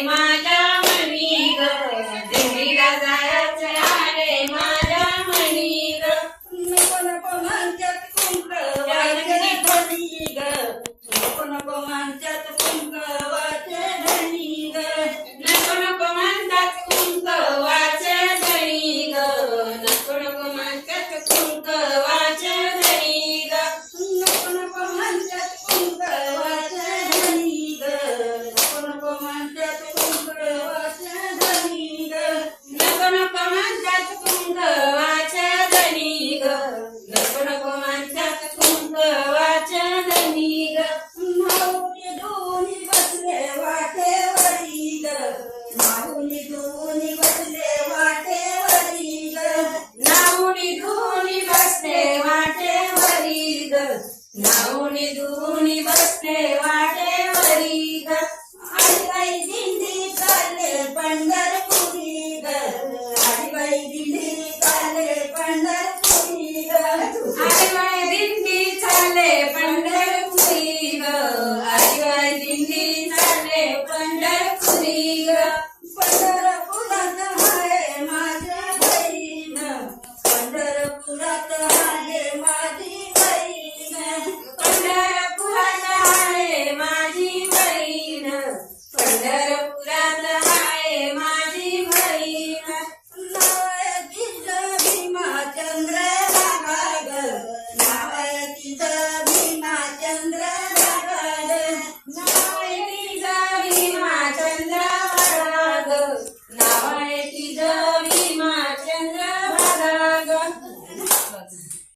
माझ्या मनी ग दिंडीला जायचे आले माझ्या मनी ग नको नको म्हणतात कुंकवाचे धनी ग नको नको म्हणतात कुंकवाचे धनी ग नको नको म्हणतात कुंकवाचे धणी ग नको नको म्हणतात कुंकवाचे धणी ग नको नको म्हणतात कुंकवाचे धनी ग नको नको म्हणतात कुंकवाचे धनी ग नको नको म्हणतात कुंकवाचे धणी ग नको नको म्हणतात कुंकवाचे धणी ग माऊली दोन्ही बसले वाटेवरी ग माऊली दोन्ही बसले वाटेवरी ग नाऊनी धुनी बसते वाटेवरी ग नाऊनी धुनी बसते वाटेवरी ग आईबाई दिंडी चालले पंढरपुरी ग आईबाई दिंडी चालले पंढरपुरी ग